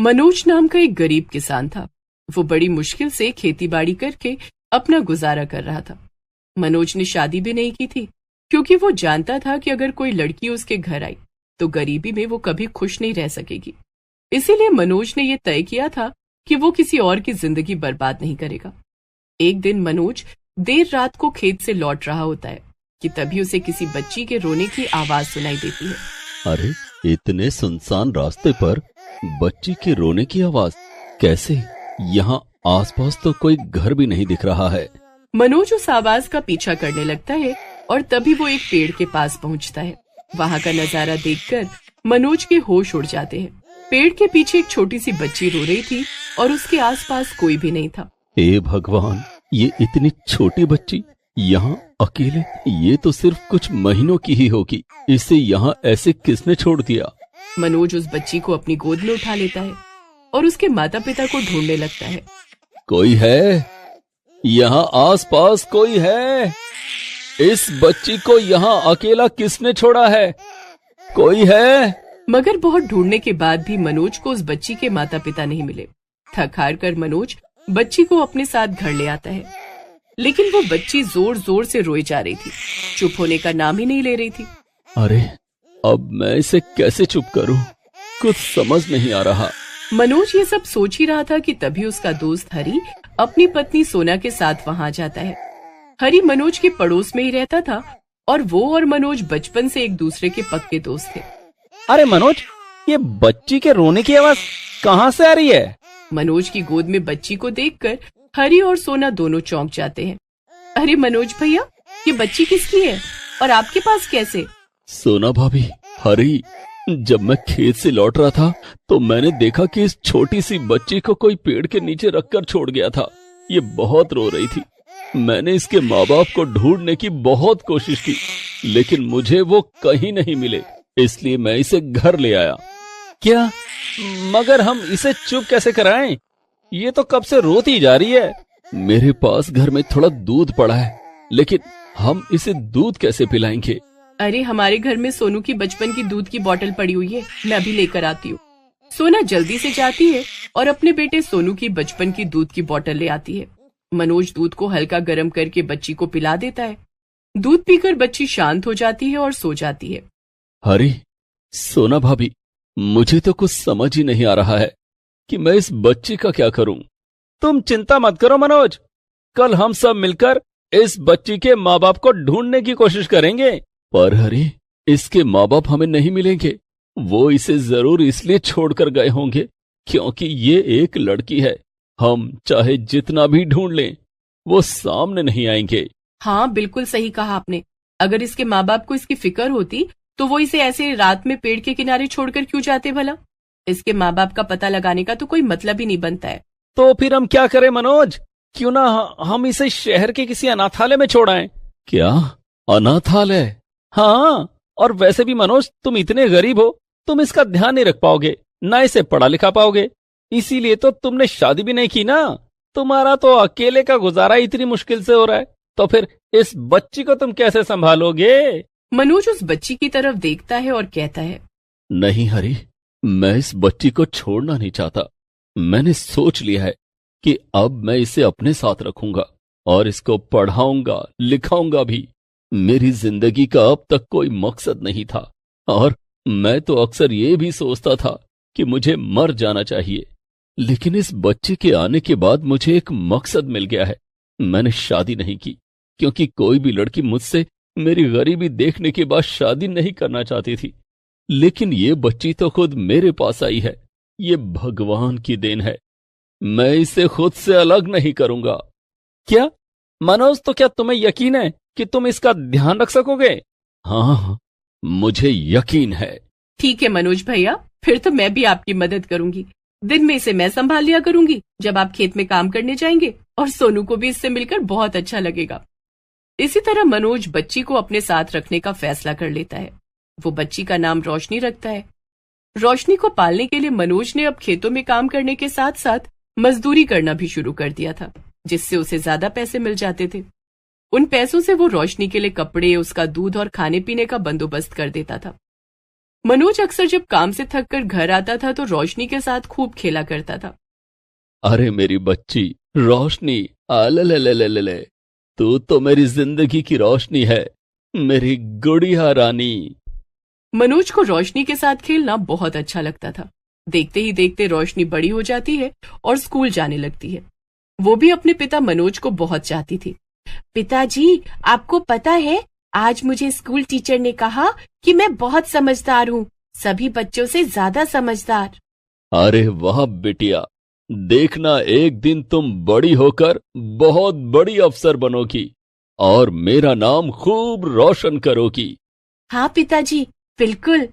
मनोज नाम का एक गरीब किसान था। वो बड़ी मुश्किल से खेतीबाड़ी करके अपना गुजारा कर रहा था। मनोज ने शादी भी नहीं की थी, क्योंकि वो जानता था कि अगर कोई लड़की उसके घर आई तो गरीबी में वो कभी खुश नहीं रह सकेगी। इसीलिए मनोज ने यह तय किया था कि वो किसी और की जिंदगी बर्बाद नहीं करेगा। एक दिन मनोज देर रात को खेत से लौट रहा होता है कि तभी उसे किसी बच्ची के रोने की आवाज सुनाई देती है। अरे, इतने सुनसान रास्ते पर बच्ची के रोने की आवाज कैसे? यहाँ आसपास तो कोई घर भी नहीं दिख रहा है। मनोज उस आवाज का पीछा करने लगता है और तभी वो एक पेड़ के पास पहुंचता है। वहां का नजारा देखकर मनोज के होश उड़ जाते हैं। पेड़ के पीछे एक छोटी सी बच्ची रो रही थी और उसके आसपास कोई भी नहीं था। हे भगवान, ये इतनी छोटी बच्ची यहाँ अकेले, ये तो सिर्फ कुछ महीनों की ही होगी। इसे यहाँ ऐसे किसने छोड़ दिया? मनोज उस बच्ची को अपनी गोद में उठा लेता है और उसके माता पिता को ढूंढने लगता है। कोई है? यहाँ आसपास कोई है? इस बच्ची को यहाँ अकेला किसने छोड़ा है? कोई है? मगर बहुत ढूंढने के बाद भी मनोज को उस बच्ची के माता पिता नहीं मिले। थक हार कर मनोज बच्ची को अपने साथ घर ले आता है, लेकिन वो बच्ची जोर जोर से रोई जा रही थी, चुप होने का नाम ही नहीं ले रही थी। अरे, अब मैं इसे कैसे चुप करूं? कुछ समझ नहीं आ रहा। मनोज ये सब सोच ही रहा था कि तभी उसका दोस्त हरी अपनी पत्नी सोना के साथ वहां जाता है। हरी मनोज के पड़ोस में ही रहता था और वो और मनोज बचपन से एक दूसरे के पक्के दोस्त थे। अरे मनोज, ये बच्ची के रोने की आवाज कहाँ से आ रही है? मनोज की गोद में बच्ची को देखकर हरी और सोना दोनों चौंक जाते हैं। अरे मनोज भैया, ये बच्ची किसकी है और आपके पास कैसे? सोना भाभी, हरी, जब मैं खेत से लौट रहा था तो मैंने देखा कि इस छोटी सी बच्ची को कोई पेड़ के नीचे रखकर छोड़ गया था। ये बहुत रो रही थी। मैंने इसके माँ बाप को ढूंढने की बहुत कोशिश की, लेकिन मुझे वो कहीं नहीं मिले, इसलिए मैं इसे घर ले आया। क्या? मगर हम इसे चुप कैसे कराएं? ये तो कब से रोती जा रही है। मेरे पास घर में थोड़ा दूध पड़ा है, लेकिन हम इसे दूध कैसे पिलाएंगे? अरे, हमारे घर में सोनू की बचपन की दूध की बोतल पड़ी हुई है, मैं अभी लेकर आती हूँ। सोना जल्दी से जाती है और अपने बेटे सोनू की बचपन की दूध की बोतल ले आती है। मनोज दूध को हल्का गर्म करके बच्ची को पिला देता है। दूध पीकर बच्ची शांत हो जाती है और सो जाती है। हरी, सोना भाभी, मुझे तो कुछ समझ ही नहीं आ रहा है कि मैं इस बच्ची का क्या करूं। तुम चिंता मत करो मनोज, कल हम सब मिलकर इस बच्ची के माँ बाप को ढूंढने की कोशिश करेंगे। पर हरी, इसके माँ बाप हमें नहीं मिलेंगे। वो इसे जरूर इसलिए छोड़कर गए होंगे क्योंकि ये एक लड़की है। हम चाहे जितना भी ढूंढ लें, वो सामने नहीं आएंगे। हाँ, बिल्कुल सही कहा आपने। अगर इसके माँ बाप को इसकी फिक्र होती तो वो इसे ऐसे रात में पेड़ के किनारे छोड़कर क्यों जाते भला? इसके माँ बाप का पता लगाने का तो कोई मतलब ही नहीं बनता है। तो फिर हम क्या करें मनोज? क्यों ना हम इसे शहर के किसी अनाथालय में छोड़ाएं? क्या? अनाथालय? हाँ, और वैसे भी मनोज, तुम इतने गरीब हो, तुम इसका ध्यान नहीं रख पाओगे, ना इसे पढ़ा लिखा पाओगे। इसीलिए तो तुमने शादी भी नहीं की ना। तुम्हारा तो अकेले का गुजारा इतनी मुश्किल से हो रहा है, तो फिर इस बच्ची को तुम कैसे संभालोगे? मनोज उस बच्ची की तरफ देखता है और कहता है, नहीं हरी, मैं इस बच्ची को छोड़ना नहीं चाहता। मैंने सोच लिया है कि अब मैं इसे अपने साथ रखूंगा और इसको पढ़ाऊंगा लिखाऊंगा भी। मेरी जिंदगी का अब तक कोई मकसद नहीं था और मैं तो अक्सर ये भी सोचता था कि मुझे मर जाना चाहिए, लेकिन इस बच्चे के आने के बाद मुझे एक मकसद मिल गया है। मैंने शादी नहीं की क्योंकि कोई भी लड़की मुझसे मेरी गरीबी देखने के बाद शादी नहीं करना चाहती थी, लेकिन ये बच्ची तो खुद मेरे पास आई है। ये भगवान की देन है। मैं इसे खुद से अलग नहीं करूंगा। क्या मनोज, तो क्या तुम्हें यकीन है कि तुम इसका ध्यान रख सकोगे? हाँ, मुझे यकीन है। ठीक है मनोज भैया, फिर तो मैं भी आपकी मदद करूंगी। दिन में इसे मैं संभाल लिया करूंगी जब आप खेत में काम करने जाएंगे, और सोनू को भी इससे मिलकर बहुत अच्छा लगेगा। इसी तरह मनोज बच्ची को अपने साथ रखने का फैसला कर लेता है। वो बच्ची का नाम रोशनी रखता है। रोशनी को पालने के लिए मनोज ने अब खेतों में काम करने के साथ साथ मजदूरी करना भी शुरू कर दिया था, जिससे उसे ज्यादा पैसे मिल जाते थे। उन पैसों से वो रोशनी के लिए कपड़े, उसका दूध और खाने पीने का बंदोबस्त कर देता था। मनोज अक्सर जब काम से थककर घर आता था तो रोशनी के साथ खूब खेला करता था। अरे मेरी बच्ची रोशनी, आलले, तू तो मेरी जिंदगी की रोशनी है, मेरी गुड़िया रानी। मनोज को रोशनी के साथ खेलना बहुत अच्छा लगता था। देखते ही देखते रोशनी बड़ी हो जाती है और स्कूल जाने लगती है। वो भी अपने पिता मनोज को बहुत चाहती थी। पिताजी, आपको पता है, आज मुझे स्कूल टीचर ने कहा कि मैं बहुत समझदार हूँ, सभी बच्चों से ज्यादा समझदार। अरे वाह बिटिया, देखना एक दिन तुम बड़ी होकर बहुत बड़ी अफसर बनोगी और मेरा नाम खूब रोशन करोगी। हाँ पिताजी, बिल्कुल।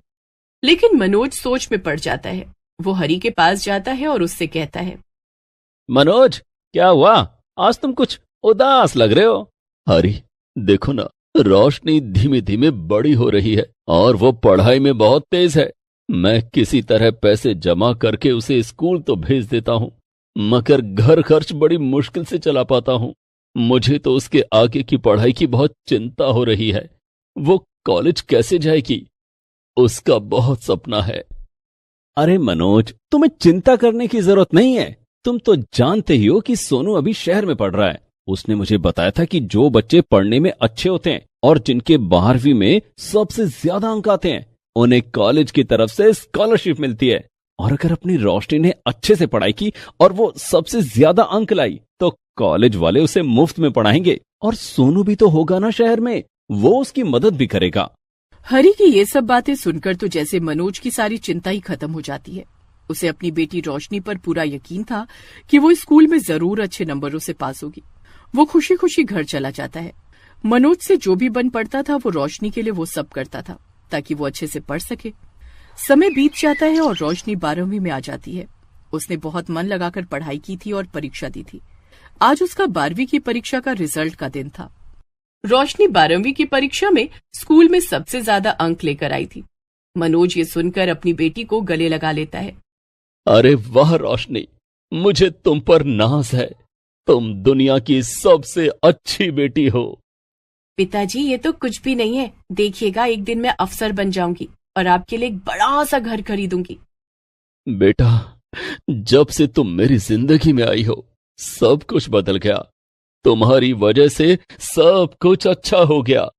लेकिन मनोज सोच में पड़ जाता है। वो हरी के पास जाता है और उससे कहता है, मनोज, क्या हुआ? आज तुम कुछ उदास लग रहे हो। हरी, देखो ना, रोशनी धीमे धीमे बड़ी हो रही है और वो पढ़ाई में बहुत तेज है। मैं किसी तरह पैसे जमा करके उसे स्कूल तो भेज देता हूँ, मगर घर खर्च बड़ी मुश्किल से चला पाता हूँ। मुझे तो उसके आगे की पढ़ाई की बहुत चिंता हो रही है। वो कॉलेज कैसे जाएगी? उसका बहुत सपना है। अरे मनोज, तुम्हें चिंता करने की जरूरत नहीं है। तुम तो जानते ही हो कि सोनू अभी शहर में पढ़ रहा है। उसने मुझे बताया था कि जो बच्चे पढ़ने में अच्छे होते हैं और जिनके 12वीं में सबसे ज्यादा अंक आते हैं, उन्हें कॉलेज की तरफ से स्कॉलरशिप मिलती है। और अगर अपनी रोशनी ने अच्छे से पढ़ाई की और वो सबसे ज्यादा अंक लाई तो कॉलेज वाले उसे मुफ्त में पढ़ाएंगे। और सोनू भी तो होगा ना शहर में, वो उसकी मदद भी करेगा। हरी की ये सब बातें सुनकर तो जैसे मनोज की सारी चिंता ही खत्म हो जाती है। उसे अपनी बेटी रोशनी पर पूरा यकीन था कि वो स्कूल में जरूर अच्छे नंबरों से पास होगी। वो खुशी खुशी घर चला जाता है। मनोज से जो भी बन पड़ता था वो रोशनी के लिए वो सब करता था ताकि वो अच्छे से पढ़ सके। समय बीत जाता है और रोशनी 12वीं में आ जाती है। उसने बहुत मन लगाकर पढ़ाई की थी और परीक्षा दी थी। आज उसका 12वीं की परीक्षा का रिजल्ट का दिन था। रोशनी 12वीं की परीक्षा में स्कूल में सबसे ज्यादा अंक लेकर आई थी। मनोज ये सुनकर अपनी बेटी को गले लगा लेता है। अरे वाह रोशनी, मुझे तुम पर नाज है। तुम दुनिया की सबसे अच्छी बेटी हो। पिताजी, ये तो कुछ भी नहीं है। देखिएगा, एक दिन मैं अफसर बन जाऊंगी और आपके लिए एक बड़ा सा घर खरीदूंगी। बेटा, जब से तुम मेरी जिंदगी में आई हो सब कुछ बदल गया। तुम्हारी वजह से सब कुछ अच्छा हो गया।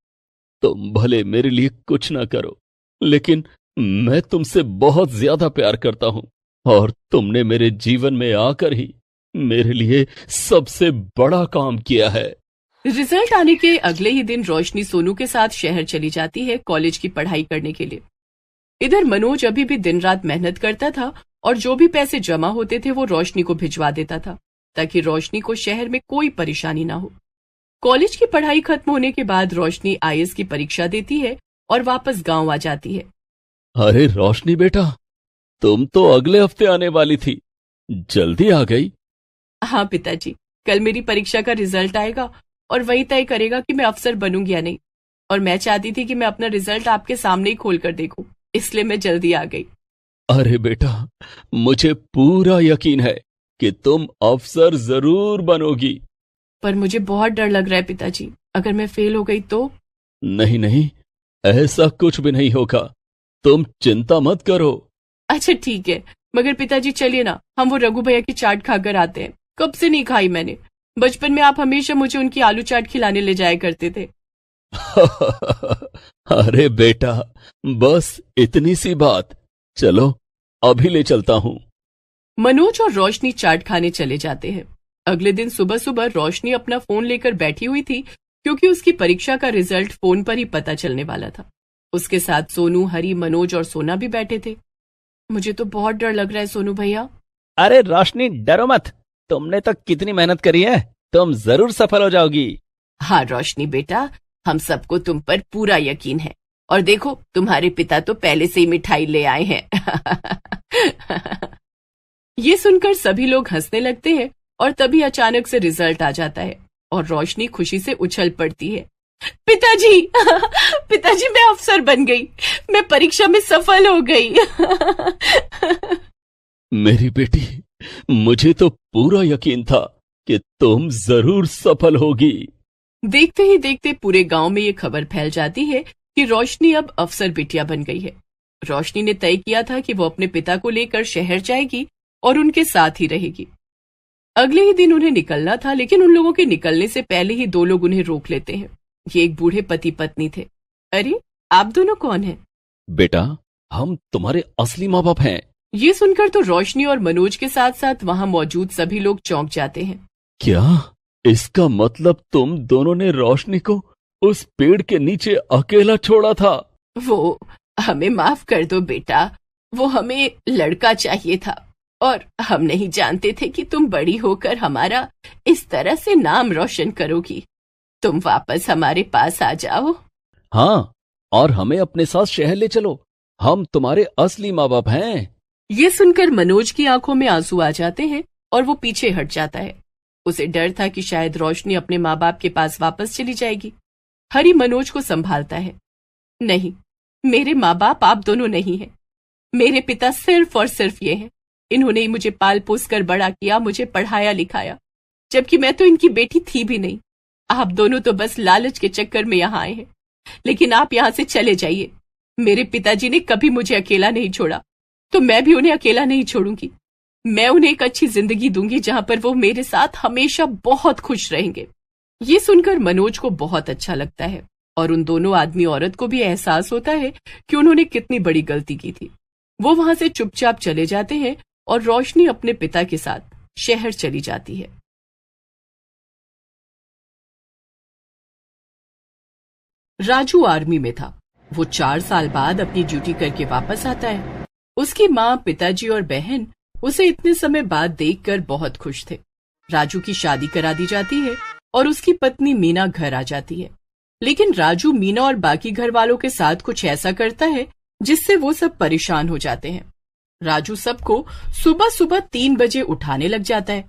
तुम भले मेरे लिए कुछ ना करो, लेकिन मैं तुमसे बहुत ज्यादा प्यार करता हूं और तुमने मेरे जीवन में आकर ही मेरे लिए सबसे बड़ा काम किया है। रिजल्ट आने के अगले ही दिन रोशनी सोनू के साथ शहर चली जाती है कॉलेज की पढ़ाई करने के लिए। इधर मनोज अभी भी दिन रात मेहनत करता था और जो भी पैसे जमा होते थे वो रोशनी को भिजवा देता था ताकि रोशनी को शहर में कोई परेशानी ना हो। कॉलेज की पढ़ाई खत्म होने के बाद रोशनी आईएएस की परीक्षा देती है और वापस गांव आ जाती है। अरे रोशनी बेटा, तुम तो अगले हफ्ते आने वाली थी, जल्दी आ गई। हाँ पिताजी, कल मेरी परीक्षा का रिजल्ट आएगा और वही तय करेगा कि मैं अफसर बनूंगी या नहीं। और मैं चाहती थी कि मैं अपना रिजल्ट आपके सामने ही खोल कर देखूं, इसलिए मैं जल्दी आ गई। अरे बेटा, मुझे पूरा यकीन है कि तुम अफसर जरूर बनोगी। पर मुझे बहुत डर लग रहा है पिताजी, अगर मैं फेल हो गई तो? नहीं नहीं, ऐसा कुछ भी नहीं होगा, तुम चिंता मत करो। अच्छा ठीक है, मगर पिताजी चलिए ना, हम वो रघु भैया की चाट खाकर आते हैं। कब से नहीं खाई मैंने। बचपन में आप हमेशा मुझे उनकी आलू चाट खिलाने ले जाया करते थे। अरे बेटा, बस इतनी सी बात, चलो अभी ले चलता हूं। मनोज और रोशनी चाट खाने चले जाते हैं। अगले दिन सुबह सुबह रोशनी अपना फोन लेकर बैठी हुई थी क्योंकि उसकी परीक्षा का रिजल्ट फोन पर ही पता चलने वाला था। उसके साथ सोनू, हरी, मनोज और सोना भी बैठे थे। मुझे तो बहुत डर लग रहा है सोनू भैया। अरे रोशनी, डरो मत, तुमने तो कितनी मेहनत करी है, तुम जरूर सफल हो जाओगी। हाँ रोशनी बेटा, हम सबको तुम पर पूरा यकीन है। और देखो, तुम्हारे पिता तो पहले से ही मिठाई ले आए हैं। ये सुनकर सभी लोग हंसने लगते हैं और तभी अचानक से रिजल्ट आ जाता है और रोशनी खुशी से उछल पड़ती है। पिताजी, पिताजी, मैं अफसर बन गई, मैं परीक्षा में सफल हो गई। मेरी बेटी, मुझे तो पूरा यकीन था कि तुम जरूर सफल होगी। देखते ही देखते पूरे गांव में ये खबर फैल जाती है कि रोशनी अब अफसर बिटिया बन गई है। रोशनी ने तय किया था कि वो अपने पिता को लेकर शहर जाएगी और उनके साथ ही रहेगी। अगले ही दिन उन्हें निकलना था, लेकिन उन लोगों के निकलने से पहले ही दो लोग उन्हें रोक लेते हैं। ये एक बूढ़े पति पत्नी थे। अरे, आप दोनों कौन हैं? बेटा, हम तुम्हारे असली माँ बाप हैं। ये सुनकर तो रोशनी और मनोज के साथ साथ वहां मौजूद सभी लोग चौंक जाते हैं। क्या? इसका मतलब तुम दोनों ने रोशनी को उस पेड़ के नीचे अकेला छोड़ा था? वो हमें माफ कर दो बेटा, वो हमें लड़का चाहिए था और हम नहीं जानते थे कि तुम बड़ी होकर हमारा इस तरह से नाम रोशन करोगी। तुम वापस हमारे पास आ जाओ। हाँ, और हमें अपने साथ शहर ले चलो, हम तुम्हारे असली माँ बाप हैं। ये सुनकर मनोज की आंखों में आंसू आ जाते हैं और वो पीछे हट जाता है। उसे डर था कि शायद रोशनी अपने माँ बाप के पास वापस चली जाएगी। हरी मनोज को संभालता है। नहीं, मेरे माँ बाप आप दोनों नहीं हैं। मेरे पिता सिर्फ और सिर्फ ये हैं। इन्होंने ही मुझे पाल पोस कर बड़ा किया, मुझे पढ़ाया लिखाया, जबकि मैं तो इनकी बेटी थी भी नहीं। आप दोनों तो बस लालच के चक्कर में यहाँ आए हैं, लेकिन आप यहाँ से चले जाइए। मेरे पिताजी ने कभी मुझे अकेला नहीं छोड़ा, तो मैं भी उन्हें अकेला नहीं छोड़ूंगी। मैं उन्हें एक अच्छी जिंदगी दूंगी जहां पर वो मेरे साथ हमेशा बहुत खुश रहेंगे। ये सुनकर मनोज को बहुत अच्छा लगता है और उन दोनों आदमी औरत को भी एहसास होता है कि उन्होंने कितनी बड़ी गलती की थी। वो वहां से चुपचाप चले जाते हैं और रोशनी अपने पिता के साथ शहर चली जाती है। राजू आर्मी में था। वो 4 साल बाद अपनी ड्यूटी करके वापस आता है। उसकी माँ, पिताजी और बहन उसे इतने समय बाद देखकर बहुत खुश थे। राजू की शादी करा दी जाती है और उसकी पत्नी मीना घर आ जाती है। लेकिन राजू मीना और बाकी घर वालों के साथ कुछ ऐसा करता है जिससे वो सब परेशान हो जाते हैं। राजू सबको सुबह सुबह 3 बजे उठाने लग जाता है।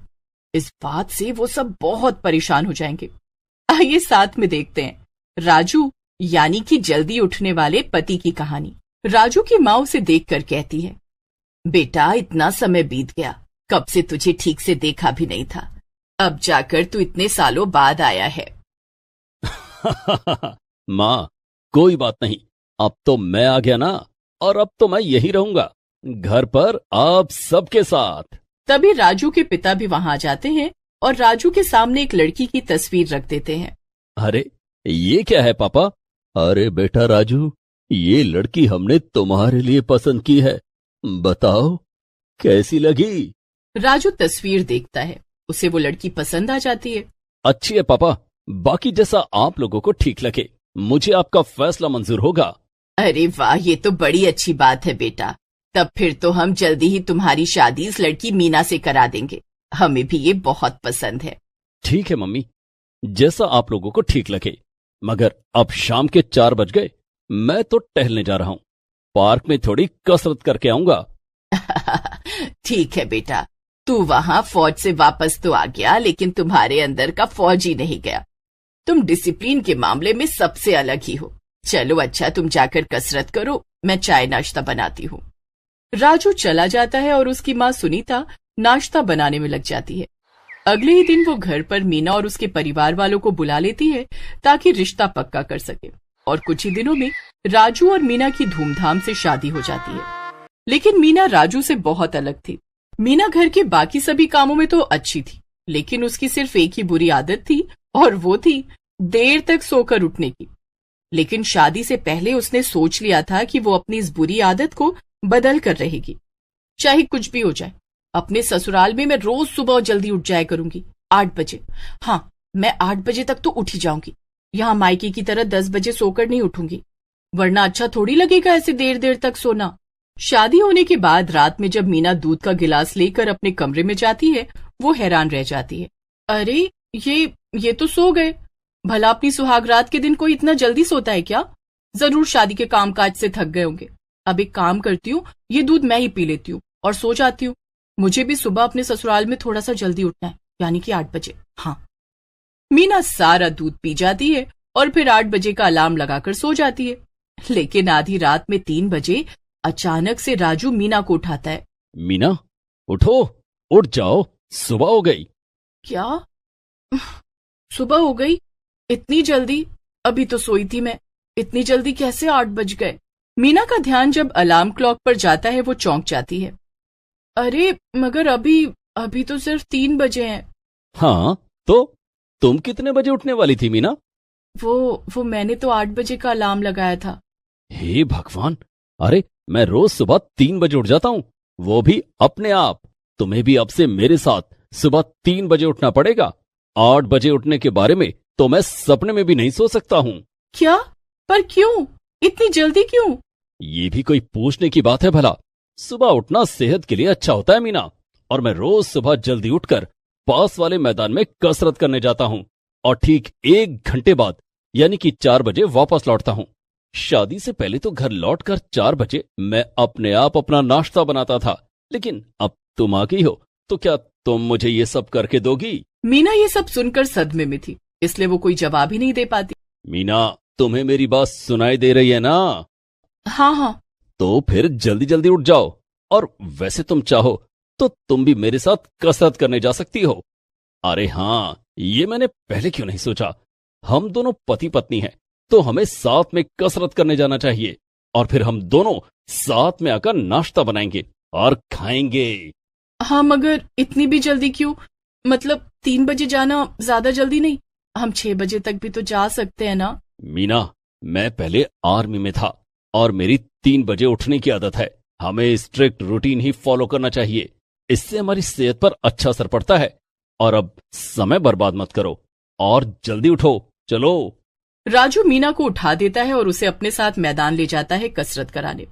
इस बात से वो सब बहुत परेशान हो जाएंगे। आइए साथ में देखते हैं राजू यानी कि जल्दी उठने वाले पति की कहानी। राजू की माँ उसे देखकर कहती है, बेटा, इतना समय बीत गया, कब से तुझे ठीक से देखा भी नहीं था। अब जाकर तू इतने सालों बाद आया है। माँ, कोई बात नहीं, अब तो मैं आ गया ना, और अब तो मैं यही रहूंगा, घर पर आप सबके साथ। तभी राजू के पिता भी वहां आ जाते हैं और राजू के सामने एक लड़की की तस्वीर रख देते हैं। अरे, ये क्या है पापा? अरे बेटा राजू, ये लड़की हमने तुम्हारे लिए पसंद की है, बताओ कैसी लगी? राजू तस्वीर देखता है, उसे वो लड़की पसंद आ जाती है। अच्छी है पापा, बाकी जैसा आप लोगों को ठीक लगे, मुझे आपका फैसला मंजूर होगा। अरे वाह, ये तो बड़ी अच्छी बात है बेटा। तब फिर तो हम जल्दी ही तुम्हारी शादी इस लड़की मीना से करा देंगे। हमें भी ये बहुत पसंद है। ठीक है मम्मी, जैसा आप लोगों को ठीक लगे, मगर अब शाम के 4 बज गए, मैं तो टहलने जा रहा हूँ, पार्क में थोड़ी कसरत करके आऊंगा। ठीक है बेटा, तू वहां फौज से वापस तो आ गया, लेकिन तुम्हारे अंदर का फौज ही नहीं गया। तुम डिसिप्लिन के मामले में सबसे अलग ही हो। चलो अच्छा, तुम जाकर कसरत करो, मैं चाय नाश्ता बनाती हूँ। राजू चला जाता है और उसकी माँ सुनीता नाश्ता बनाने में लग जाती है। अगले ही दिन वो घर पर मीना और उसके परिवार वालों को बुला लेती है ताकि रिश्ता पक्का कर सके, और कुछ ही दिनों में राजू और मीना की धूमधाम से शादी हो जाती है। लेकिन मीना राजू से बहुत अलग थी। मीना घर के बाकी सभी कामों में तो अच्छी थी, लेकिन उसकी सिर्फ एक ही बुरी आदत थी, और वो थी देर तक सोकर उठने की। लेकिन शादी से पहले उसने सोच लिया था कि वो अपनी इस बुरी आदत को बदल कर रहेगी, चाहे कुछ भी हो जाए। अपने ससुराल में मैं रोज सुबह जल्दी उठ जाया करूंगी, 8 बजे। हाँ, मैं 8 बजे तक तो उठ ही जाऊंगी। यहाँ मायके की तरह 10 बजे सोकर नहीं उठूंगी, वरना अच्छा थोड़ी लगेगा ऐसे देर देर तक सोना। शादी होने के बाद रात में जब मीना दूध का गिलास लेकर अपने कमरे में जाती है, वो हैरान रह जाती है। अरे, ये तो सो गए। भला अपनी सुहागरात के दिन कोई इतना जल्दी सोता है क्या? जरूर शादी के कामकाज से थक गए होंगे। अब एक काम करती हूँ, ये दूध मैं ही पी लेती हूँ और सो जाती हूँ। मुझे भी सुबह अपने ससुराल में थोड़ा सा जल्दी उठना है, यानी कि 8 बजे। हाँ। मीना सारा दूध पी जाती है और फिर 8 बजे का अलार्म लगाकर सो जाती है। लेकिन आधी रात में 3 बजे अचानक से राजू मीना को उठाता है। मीना, उठो, उठ जाओ, सुबह हो गई। क्या? सुबह हो गई? इतनी जल्दी? अभी तो सोई थी मैं। इतनी जल्दी कैसे 8 बज गए? मीना का ध्यान जब अलार्म क्लॉक पर जाता है वो चौंक जाती है। अरे मगर अभी अभी तो सिर्फ 3 बजे हैं। हाँ, तो तुम कितने बजे उठने वाली थी मीना? वो मैंने तो 8 बजे का अलार्म लगाया था। हे भगवान, अरे मैं रोज सुबह 3 बजे उठ जाता हूँ, वो भी अपने आप। तुम्हें भी अब से मेरे साथ सुबह 3 बजे उठना पड़ेगा। 8 बजे उठने के बारे में तो मैं सपने में भी नहीं सोच सकता हूँ। क्या? पर क्यों? इतनी जल्दी क्यों? ये भी कोई पूछने की बात है भला? सुबह उठना सेहत के लिए अच्छा होता है मीना, और मैं रोज सुबह जल्दी उठकर पास वाले मैदान में कसरत करने जाता हूँ और ठीक 1 घंटे बाद यानी कि 4 बजे वापस लौटता हूँ। शादी से पहले तो घर लौटकर 4 बजे मैं अपने आप अपना नाश्ता बनाता था, लेकिन अब तुम आ गई हो तो क्या तुम मुझे ये सब करके दोगी? मीना ये सब सुनकर सदमे में थी, इसलिए वो कोई जवाब ही नहीं दे पाती। मीना, तुम्हें मेरी बात सुनाई दे रही है ना? हाँ हाँ। तो फिर जल्दी जल्दी उठ जाओ, और वैसे तुम चाहो तो तुम भी मेरे साथ कसरत करने जा सकती हो। अरे हाँ, ये मैंने पहले क्यों नहीं सोचा। हम दोनों पति पत्नी हैं, तो हमें साथ में कसरत करने जाना चाहिए, और फिर हम दोनों साथ में आकर नाश्ता बनाएंगे और खाएंगे। हाँ मगर इतनी भी जल्दी क्यों? मतलब 3 बजे जाना ज्यादा जल्दी नहीं? हम 6 बजे तक भी तो जा सकते हैं ना? मीना, मैं पहले आर्मी में था और मेरी 3 बजे उठने की आदत है। हमें स्ट्रिक्ट रूटीन ही फॉलो करना चाहिए, इससे हमारी सेहत पर अच्छा असर पड़ता है। और अब समय बर्बाद मत करो और जल्दी उठो, चलो। राजू मीना को उठा देता है और उसे अपने साथ मैदान ले जाता है कसरत कराने।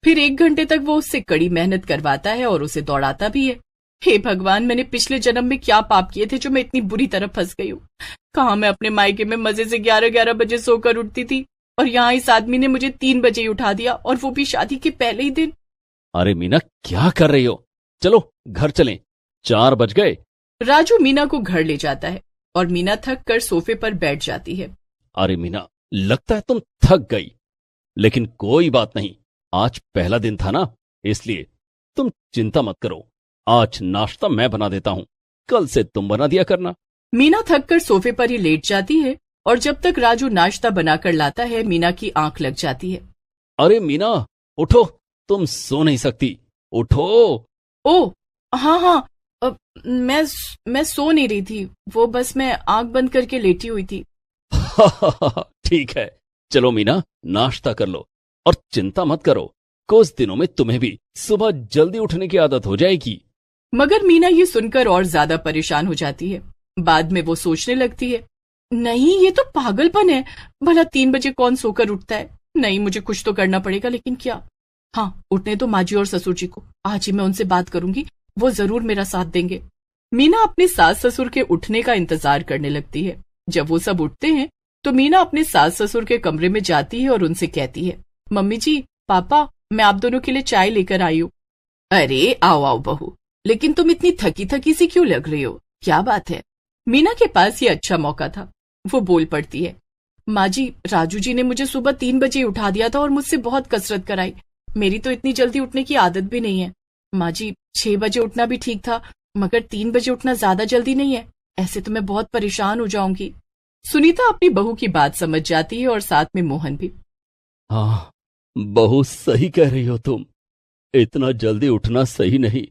फिर 1 घंटे तक वो उससे कड़ी मेहनत करवाता है और उसे दौड़ाता भी है। हे भगवान, मैंने पिछले जन्म में क्या पाप किए थे जो मैं इतनी बुरी तरह फंस गई हूँ। कहाँ मैं अपने मायके में मजे से 11-11 बजे सोकर उठती थी, और यहाँ इस आदमी ने मुझे 3 बजे ही उठा दिया, और वो भी शादी के पहले ही दिन। अरे मीना, क्या कर रही हो? चलो घर चलें, 4 बज गए। राजू मीना को घर ले जाता है और मीना थक कर सोफे पर बैठ जाती है। अरे मीना, लगता है तुम थक गई, लेकिन कोई बात नहीं, आज पहला दिन था ना, इसलिए तुम चिंता मत करो। आज नाश्ता मैं बना देता हूं, कल से तुम बना दिया करना। मीना थक कर सोफे पर ही लेट जाती है, और जब तक राजू नाश्ता बनाकर लाता है मीना की आंख लग जाती है। अरे मीना, उठो, तुम सो नहीं सकती, उठो। ओ हाँ हाँ, मैं सो नहीं रही थी, वो बस मैं आंख बंद करके लेटी हुई थी। ठीक है, चलो मीना, नाश्ता कर लो और चिंता मत करो, कुछ दिनों में तुम्हें भी सुबह जल्दी उठने की आदत हो जाएगी। मगर मीना ये सुनकर और ज्यादा परेशान हो जाती है। बाद में वो सोचने लगती है, नहीं ये तो पागलपन है, भला 3 बजे कौन सोकर उठता है। नहीं, मुझे कुछ तो करना पड़ेगा, लेकिन क्या? हाँ, उठने तो माँ जी और ससुर जी को, आज ही मैं उनसे बात करूंगी, वो जरूर मेरा साथ देंगे। मीना अपने सास ससुर के उठने का इंतजार करने लगती है। जब वो सब उठते हैं तो मीना अपने सास ससुर के कमरे में जाती है और उनसे कहती है, मम्मी जी, पापा, मैं आप दोनों के लिए चाय लेकर आई हूँ। अरे आओ आओ बहू, लेकिन तुम इतनी थकी थकी सी क्यों लग रही हो? क्या बात है? मीना के पास ये अच्छा मौका था, वो बोल पड़ती है, माँ जी, राजू जी ने मुझे सुबह 3 बजे उठा दिया था और मुझसे बहुत कसरत कराई। मेरी तो इतनी जल्दी उठने की आदत भी नहीं है। माँ जी, 6 बजे उठना भी ठीक था, मगर 3 बजे उठना ज्यादा जल्दी नहीं है, ऐसे तो मैं बहुत परेशान हो जाऊंगी। सुनीता अपनी बहू की बात समझ जाती है और साथ में मोहन भी। हाँ, बहू सही कह रही हो तुम, इतना जल्दी उठना सही नहीं।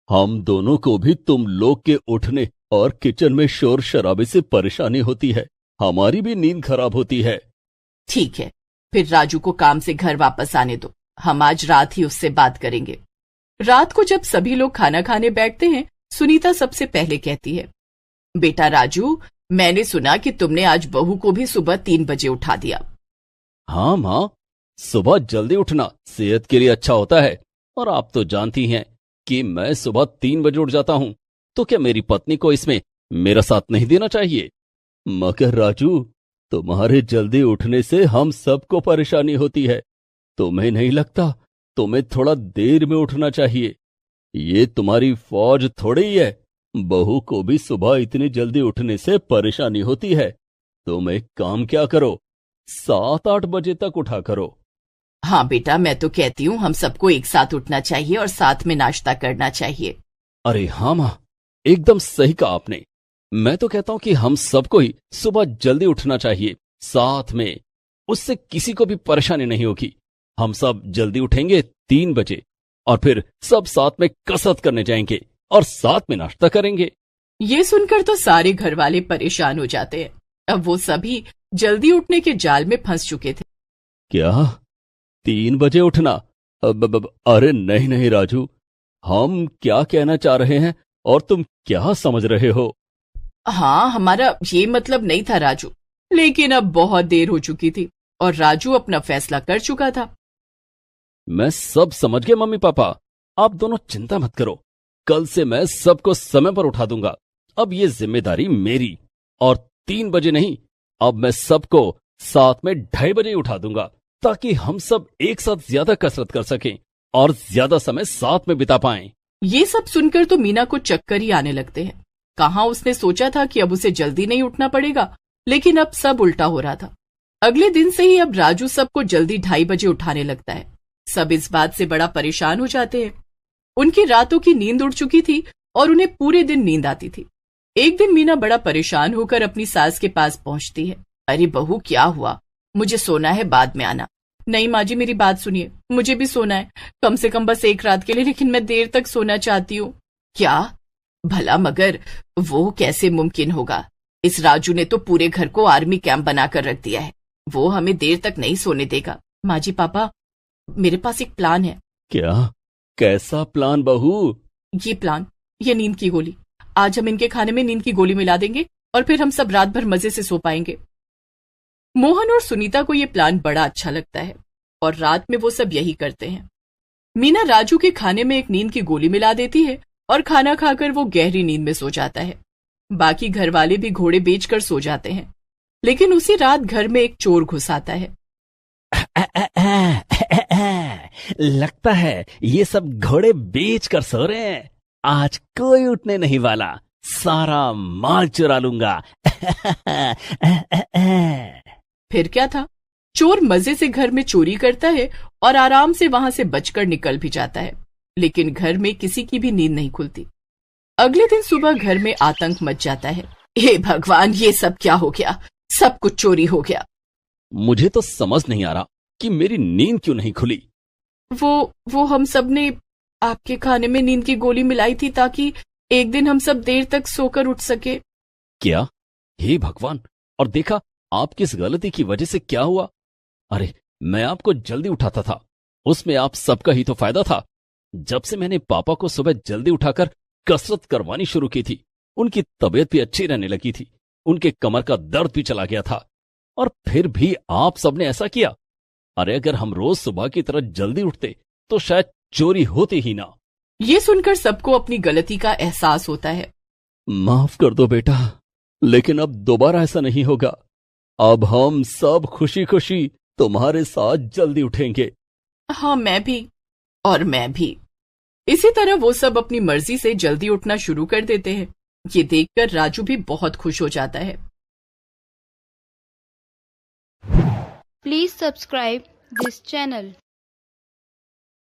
हम दोनों को भी तुम लोग के उठने और किचन में शोर शराबे से परेशानी होती है, हमारी भी नींद खराब होती है। ठीक है, फिर राजू को काम से घर वापस आने दो, हम आज रात ही उससे बात करेंगे। रात को जब सभी लोग खाना खाने बैठते हैं, सुनीता सबसे पहले कहती है, बेटा राजू, मैंने सुना कि तुमने आज बहू को भी सुबह 3 बजे उठा दिया। हाँ माँ, सुबह जल्दी उठना सेहत के लिए अच्छा होता है, और आप तो जानती हैं कि मैं सुबह 3 बजे उठ जाता हूँ, तो क्या मेरी पत्नी को इसमें मेरा साथ नहीं देना चाहिए? मगर राजू, तुम्हारे जल्दी उठने से हम सबको परेशानी होती है, तुम्हें नहीं लगता तुम्हें थोड़ा देर में उठना चाहिए? ये तुम्हारी फौज थोड़ी ही है, बहू को भी सुबह इतनी जल्दी उठने से परेशानी होती है। तुम एक काम क्या करो, 7-8 बजे तक उठा करो। हाँ बेटा, मैं तो कहती हूँ हम सबको एक साथ उठना चाहिए और साथ में नाश्ता करना चाहिए। अरे हाँ माँ, एकदम सही कहा आपने। मैं तो कहता हूँ कि हम सबको ही सुबह जल्दी उठना चाहिए साथ में, उससे किसी को भी परेशानी नहीं होगी। हम सब जल्दी उठेंगे 3 बजे और फिर सब साथ में कसरत करने जाएंगे और साथ में नाश्ता करेंगे। ये सुनकर तो सारे घर वाले परेशान हो जाते हैं। अब वो सभी जल्दी उठने के जाल में फंस चुके थे। क्या 3 बजे उठना? अरे नहीं नहीं राजू, हम क्या कहना चाह रहे हैं और तुम क्या समझ रहे हो? हाँ, हमारा ये मतलब नहीं था राजू, लेकिन अब बहुत देर हो चुकी थी और राजू अपना फैसला कर चुका था। मैं सब समझ गया मम्मी पापा, आप दोनों चिंता मत करो। कल से मैं सबको समय पर उठा दूंगा। अब ये जिम्मेदारी मेरी। और 3 बजे नहीं, अब मैं सबको साथ में 2:30 बजे उठा दूंगा, ताकि हम सब एक साथ ज्यादा कसरत कर सकें और ज्यादा समय साथ में बिता पाएं। ये सब सुनकर तो मीना को चक्कर ही आने लगते हैं। कहाँ उसने सोचा था कि अब उसे जल्दी नहीं उठना पड़ेगा, लेकिन अब सब उल्टा हो रहा था। अगले दिन से ही अब राजू सबको जल्दी 2:30 बजे उठाने लगता है। सब इस बात से बड़ा परेशान हो जाते हैं। उनकी रातों की नींद उड़ चुकी थी और उन्हें पूरे दिन नींद आती थी। एक दिन मीना बड़ा परेशान होकर अपनी सास के पास पहुंचती है। अरे बहू, क्या हुआ? मुझे सोना है, बाद में आना। नहीं माँ जी, मेरी बात सुनिए, मुझे भी सोना है, कम से कम बस एक रात के लिए, लेकिन मैं देर तक सोना चाहती हूँ। क्या? भला मगर वो कैसे मुमकिन होगा? इस राजू ने तो पूरे घर को आर्मी कैंप बनाकर रख दिया है। वो हमें देर तक नहीं सोने देगा। माँ जी पापा, मेरे पास एक प्लान है। क्या? कैसा प्लान बहू? ये प्लान, ये नींद की गोली। आज हम इनके खाने में नींद की गोली मिला देंगे और फिर हम सब रात भर मजे से सो पाएंगे। मोहन और सुनीता को ये प्लान बड़ा अच्छा लगता है और रात में वो सब यही करते हैं। मीना राजू के खाने में एक नींद की गोली मिला देती है और खाना खाकर वो गहरी नींद में सो जाता है। बाकी घर वाले भी घोड़े बेचकर सो जाते हैं, लेकिन उसी रात घर में एक चोर घुस आता है। लगता है ये सब घोड़े बेच कर सो रहे हैं। आज कोई उठने नहीं वाला, सारा माल चुरा लूंगा। फिर क्या था, चोर मजे से घर में चोरी करता है और आराम से वहां से बचकर निकल भी जाता है, लेकिन घर में किसी की भी नींद नहीं खुलती। अगले दिन सुबह घर में आतंक मच जाता है। हे भगवान, ये सब क्या हो गया? सब कुछ चोरी हो गया। मुझे तो समझ नहीं आ रहा कि मेरी नींद क्यों नहीं खुली। वो हम सब ने आपके खाने में नींद की गोली मिलाई थी ताकि एक दिन हम सब देर तक सोकर उठ सके। क्या? हे भगवान! और देखा आपकी इस गलती की वजह से क्या हुआ। अरे मैं आपको जल्दी उठाता था, उसमें आप सबका ही तो फायदा था। जब से मैंने पापा को सुबह जल्दी उठाकर कसरत करवानी शुरू की थी, उनकी तबीयत भी अच्छी रहने लगी थी, उनके कमर का दर्द भी चला गया था। और फिर भी आप सबने ऐसा किया। अरे अगर हम रोज सुबह की तरह जल्दी उठते तो शायद चोरी होती ही ना। ये सुनकर सबको अपनी गलती का एहसास होता है। माफ कर दो बेटा, लेकिन अब दोबारा ऐसा नहीं होगा। अब हम सब खुशी खुशी तुम्हारे साथ जल्दी उठेंगे। हाँ, मैं भी, और मैं भी। इसी तरह वो सब अपनी मर्जी से जल्दी उठना शुरू कर देते हैं। ये देखकर राजू भी बहुत खुश हो जाता है। Please subscribe this channel.